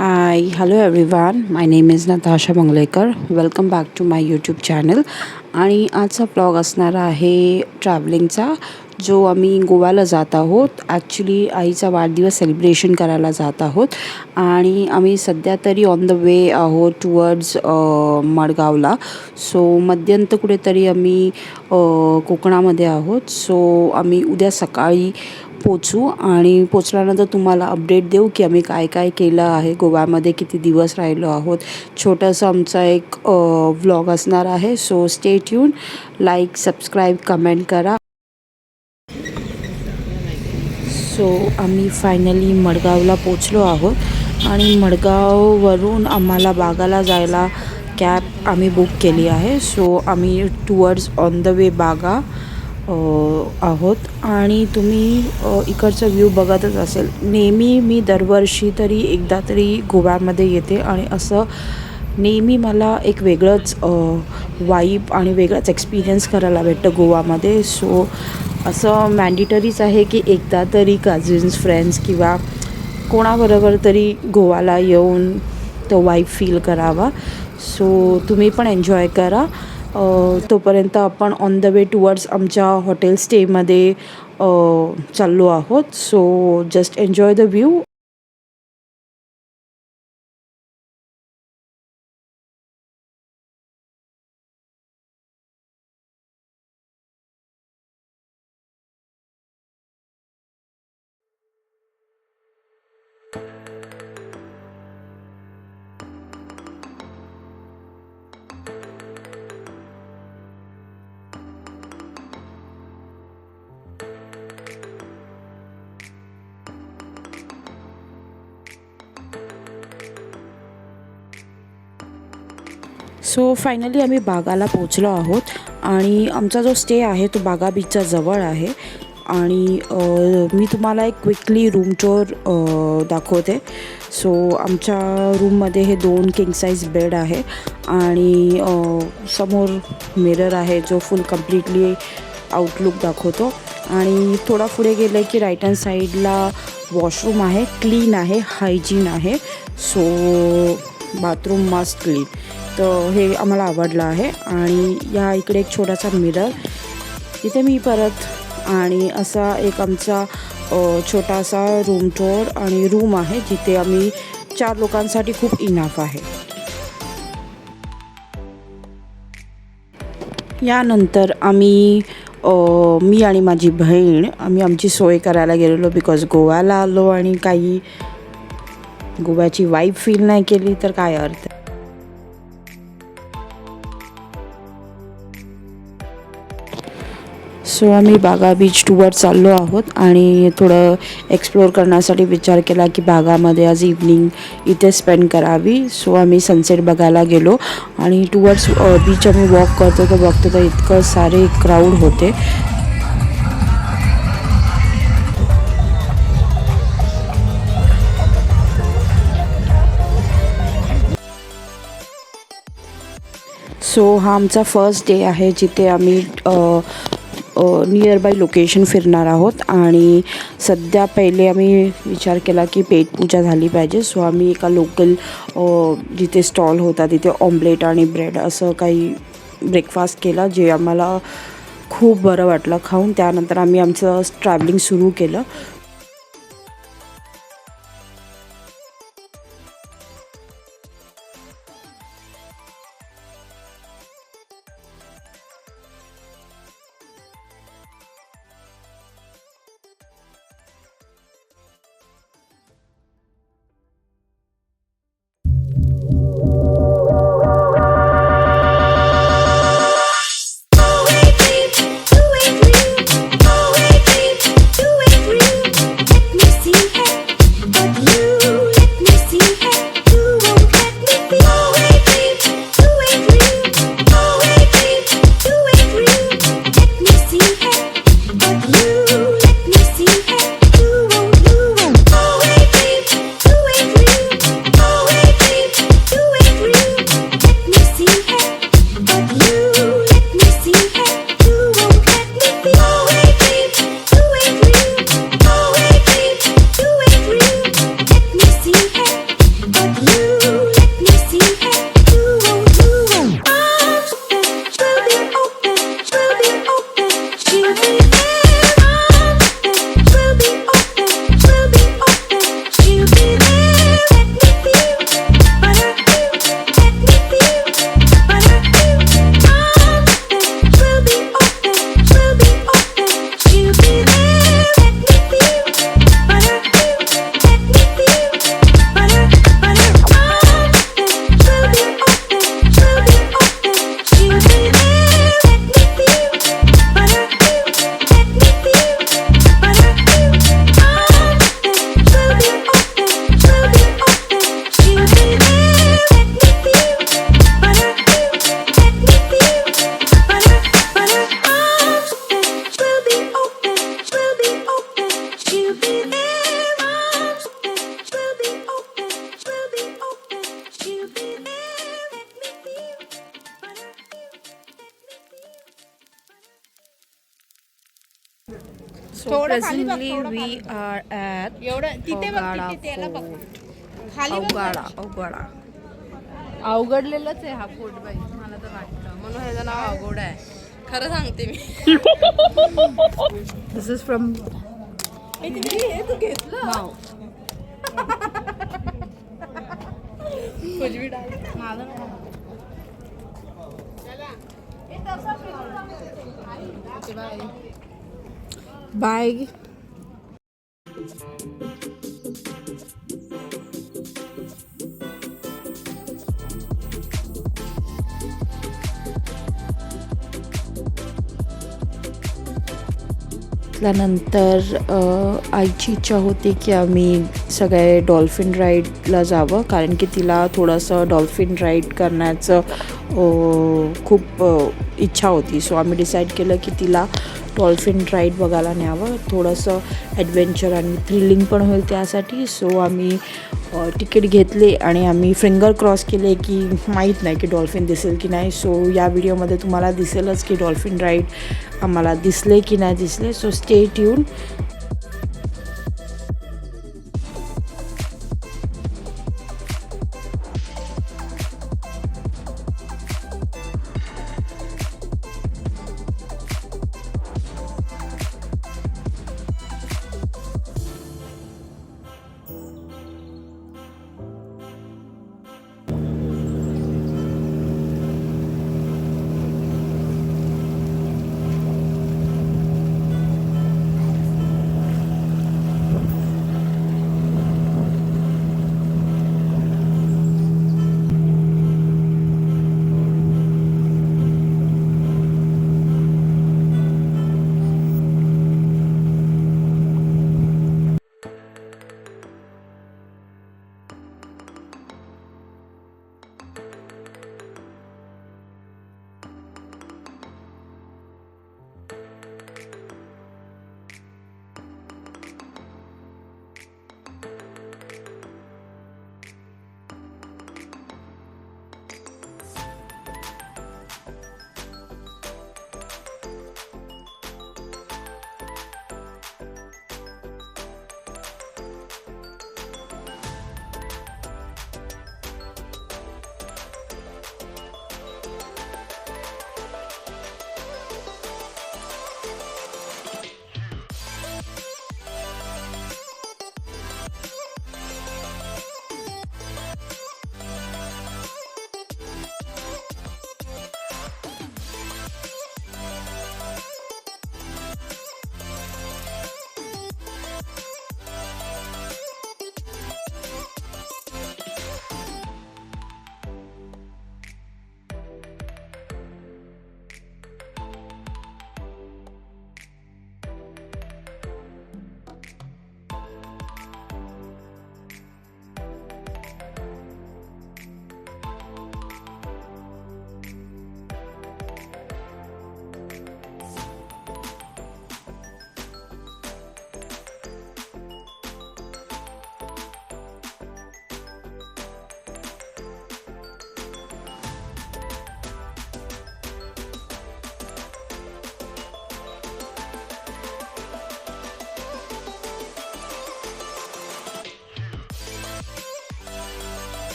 Hi, hello everyone. My name is Natasha Manglekar. Welcome back to my YouTube channel. आणि आजचा blog असणार आहे ट्रॅव्हलिंगचा, जो आम्ही गोव्याला जात आहोत. ॲक्च्युली आईचा वाढदिवस सेलिब्रेशन करायला जात आहोत आणि आम्ही सध्या तरी ऑन द वे आहोत टुवर्ड्स मडगावला. सो मध्यंत कुठेतरी आम्ही कोकणामध्ये आहोत. सो आम्ही उद्या सकाळी पोचू आणि पोचल्यानंतर तुम्हाला अपडेट देऊ की आम्ही काय काय केलं आहे, गोव्यामध्ये किती दिवस राहिलो आहोत. छोटंसं आमचा एक व्लॉग असणार आहे. So stay tune, like, subscribe, comment करा. सो आम्ही फायनली मडगावला पोचलो आहोत आणि मडगाववरून आम्हाला बागाला जायला कॅब आम्ही बुक केली आहे. सो आम्ही टुवर्ड्स ऑन द वे बागा आहोत आणि तुम्ही इकडचा व्ह्यू बघतच असेल. नेहमी मी दरवर्षी तरी एकदा तरी गोव्यामध्ये येते आणि असं नेहमी मला एक वेगळंच वाईब आणि वेगळाच एक्सपिरियन्स करायला भेटतं गोवामध्ये. सो असं मॅन्डेटरीच आहे की एकदा तरी कझिन्स, फ्रेंड्स किंवा कोणाबरोबर तरी गोव्याला येऊन तो वाईब फील करावा. सो तुम्ही पण एन्जॉय करा. तोपर्यंत आपण ऑन द वे टुवर्ड्स आमच्या हॉटेल स्टेमध्ये चाललो आहोत. So just enjoy the view. So finally आम्ही बागाला पोचलो आहोत आणि आमचा जो स्टे आहे तो बागा बीचच्या जवळ आहे. आणि मी तुम्हाला एक क्विकली रूम टूर दाखवते. सो आमच्या रूममध्ये हे 2 किंग साईज बेड आहे आणि समोर मिरर आहे जो फुल कम्प्लिटली आउटलुक दाखवतो. आणि थोडा पुढे गेलं की राईट हँड साईडला वॉशरूम आहे, क्लीन आहे, हायजीन आहे. So bathroom must clean. तर हे आम्हाला आवडलं आहे. आणि या इकडे एक छोटासा मिरर, तिथे मी परत आणि असा एक आमचा छोटासा रूम टूर आणि रूम आहे जिथे आम्ही 4 लोकांसाठी खूप इनफ आहे. यानंतर आम्ही मी आणि माझी बहीण आम्ही आमची सोय करायला गेलेलो. बिकॉज गोव्याला आलो आणि काही गोव्याची वाईब फील नाही केली तर काय अर्थ. सो आम्ही बागा बीच टूवर चाललो आहोत आणि थोडं एक्सप्लोर करण्यासाठी विचार केला की बागामध्ये आज इव्हनिंग इथे स्पेंड करावी. सो आम्ही सनसेट बघायला गेलो आणि टुवर्ड्स बीच आम्ही वॉक करतो तर बघतो तर इतकं सारे क्राऊड होते. सो हा आमचा फर्स्ट डे आहे जिथे आम्ही नियर बाय लोकेशन फिरणार आहोत. आणि सध्या पहिले आम्ही विचार केला की पेटपूजा झाली पाहिजे. सो आम्ही एका लोकल जिथे स्टॉल होता तिथे ऑमलेट आणि ब्रेड असं काही ब्रेकफास्ट केला, जे आम्हाला खूप बरं वाटलं खाऊन. त्यानंतर आम्ही आमचं ट्रॅव्हलिंग सुरू केलं. So थोडं खाली बघ, presently थोडं we खाली बघ. are at एवढं तिथे बघ, Augada तिथे त्याला बघ. Fort. खाली बघ Augada, जरा. Augada. अवघडलेलंच आहे हा फोर्ट बाई, मला तर वाटतं, म्हणून ह्याचं नाव अवघड आहे. खरं सांगते मी. This is from हे तू घेतलं Wow. कुछ भी डाल. माझं नाही. Okay, bye. Bye. त्यानंतर आईची इच्छा होती की आम्ही सगळे डॉल्फिन राईडला जावं, कारण की तिला थोडंसं डॉल्फिन राईड करण्याचं खूप इच्छा होती. सो आम्ही डिसाईड केलं की तिला डॉल्फिन राईड बघायला न्यावं, थोडंसं ॲडव्हेंचर आणि थ्रिलिंग पण होईल त्यासाठी. सो आम्ही तिकीट घेतले आणि आम्ही फिंगर क्रॉस केले की माहीत नाही की डॉल्फिन दिसेल की नाही. सो या व्हिडिओमध्ये तुम्हाला दिसेलच की डॉल्फिन राईड आम्हाला दिसले की नाही दिसले. So stay tune.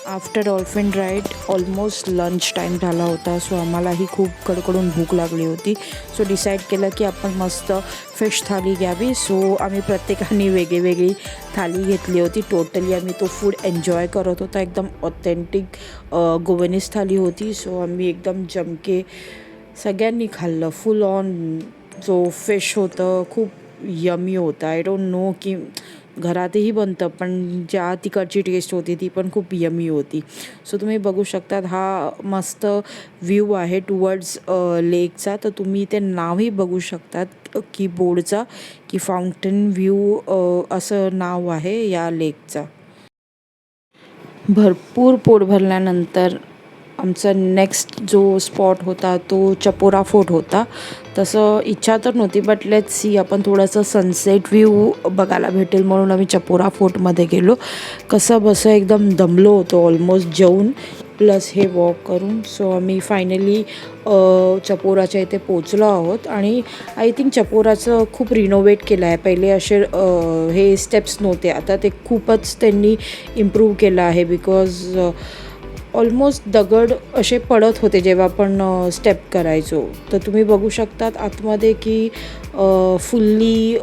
After dolphin ride almost lunch time झाला होता. सो आम्हालाही खूप कडकडून भूक लागली होती. सो डिसाईड केलं की आपण मस्त फिश थाली घ्यावी. सो आम्ही प्रत्येकाने वेगळी थाली घेतली होती. टोटली आम्ही तो फूड एन्जॉय करत होता. एकदम ऑथेंटिक गोवनीज थाली होती. सो आम्ही एकदम जमके सगळ्यांनी खाल्लं. फुल ऑन जो फिश होतं खूप यमी होता. आय डोंट नो की घरातही बनतं, पण ज्या तिकडची टेस्ट होती ती पण खूप यमी होती. सो तुम्ही बघू शकतात हा मस्त व्ह्यू आहे टुवर्ड्स लेकचा. तर तुम्ही ते नावही बघू शकतात की बोर्डचा की फाउंटन व्ह्यू असं नाव आहे या लेकचा. भरपूर पोट भरल्यानंतर आमचा नेक्स्ट जो स्पॉट होता तो चपोरा फोर्ट होता. तसं इच्छा तर नव्हती, बट लेट्स सी आपण थोडंसं सनसेट व्ह्यू बघायला भेटेल म्हणून आम्ही चपोरा फोर्टमध्ये गेलो. कसं बसं एकदम दमलो होतो ऑलमोस्ट जेवून प्लस हे वॉक करून. सो आम्ही फायनली चपोराच्या इथे पोचलो आहोत आणि आय थिंक चपोराचं खूप रिनोव्हेट केलं आहे. पहिले असे हे स्टेप्स नव्हते, आता ते खूपच त्यांनी इम्प्रूव्ह केलं आहे बिकॉज ऑलमोस्ट दगड असे पडत होते जेव्हा आपण स्टेप करायचो. तर तुम्ही बघू शकतात आतमध्ये की फुल्ली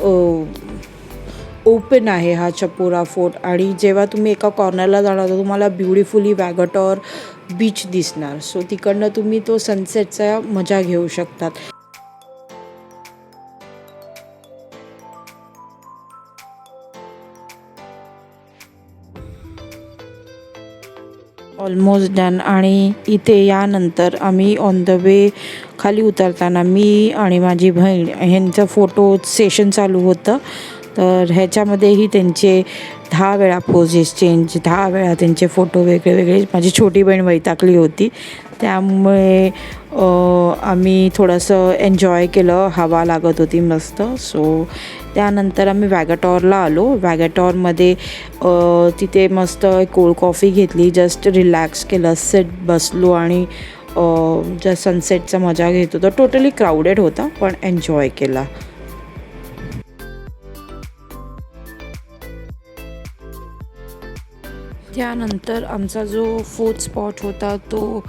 ओपन आहे हा चपोरा फोर्ट. आणि जेव्हा तुम्ही एका कॉर्नरला जाणार तर तुम्हाला ब्युटिफुली वॅगाटॉर बीच दिसणार. सो तिकडनं तुम्ही तो सनसेटचा मजा घेऊ शकतात. Almost done. आणि इथे यानंतर आम्ही ऑन द वे खाली उतरताना मी आणि माझी बहीण ह्यांचं फोटो सेशन चालू होतं. तर ह्याच्यामध्येही त्यांचे 10 वेळा पोजेस चेंज, 10 वेळा त्यांचे फोटो वेगळे वेगळे. माझी छोटी बहीण वैतागली होती, त्यामुळे आम्ही थोडंसं एन्जॉय केलं. हवा लागत होती मस्त. सो त्यानंतर आम्ही वॅगाटॉरला आलो. वॅगाटॉरमध्ये तिथे मस्त कोल्ड कॉफी घेतली, जस्ट रिलॅक्स केलं, सेट बसलो आणि ज्या सनसेटचा मजा घेत होतो. टोटली क्राऊडेड होता पण एन्जॉय केला. त्यानंतर आमचा जो 4th स्पॉट होता तो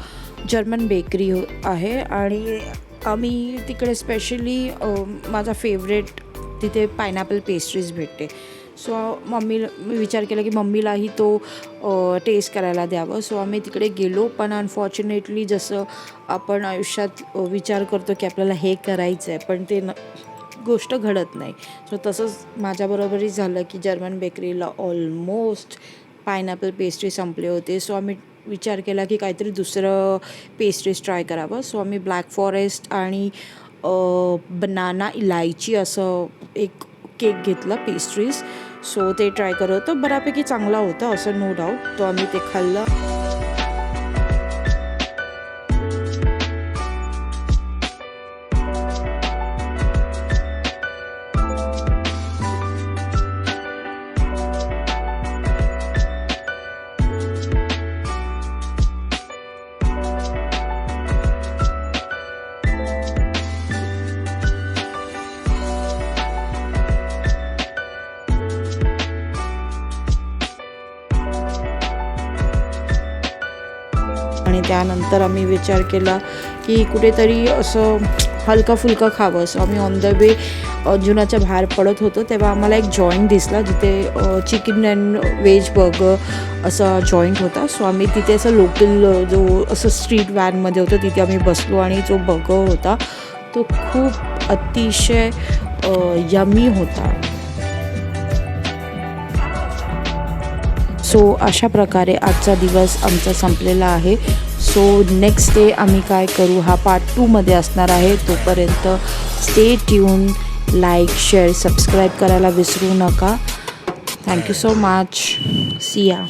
जर्मन बेकरी आहे. आणि आम्ही तिकडे स्पेशली माझा फेवरेट तिथे पायनॅपल पेस्ट्रीज भेटते. सो मी विचार केला की मम्मीलाही तो टेस्ट करायला द्यावं. सो आम्ही तिकडे गेलो, पण अनफॉर्च्युनेटली जसं आपण आयुष्यात विचार करतो की आपल्याला हे करायचं आहे पण ते गोष्ट घडत नाही. सो तसंच माझ्याबरोबरही झालं की जर्मन बेकरीला ऑलमोस्ट पायनॅपल पेस्ट्री संपले होते. सो आम्ही विचार केला की काहीतरी दुसरं पेस्ट्रीज ट्राय करावं. सो आम्ही ब्लॅक फॉरेस्ट आणि बनाना इलायची असं एक केक घेतला पेस्ट्रीज. सो ते ट्राय करत होतं. बऱ्यापैकी चांगला होता असं नो डाऊट. तो आम्ही ते खाल्लं. आणि त्यानंतर आम्ही विचार केला की कुठेतरी असं हलका फुलका खावं. असं आम्ही ऑन द वे अंजुनाच्या बाहेर पडत होतो तेव्हा आम्हाला एक जॉईंट दिसला जिथे चिकन अँड व्हेज बर्गर असा जॉईंट होता. सो आम्ही तिथे असं लोकल जो असं स्ट्रीट वॅनमध्ये होतं तिथे आम्ही बसलो आणि जो बर्गर होता तो खूप अतिशय यमी होता. सो अशा प्रकारे आजचा दिवस आमचा संपलेला आहे. सो नेक्स्ट डे आम्ही काय करू हा पार्ट 2मध्ये असणार आहे. तोपर्यंत stay tune, like, share, subscribe करायला विसरू नका. Thank you so much. सी या.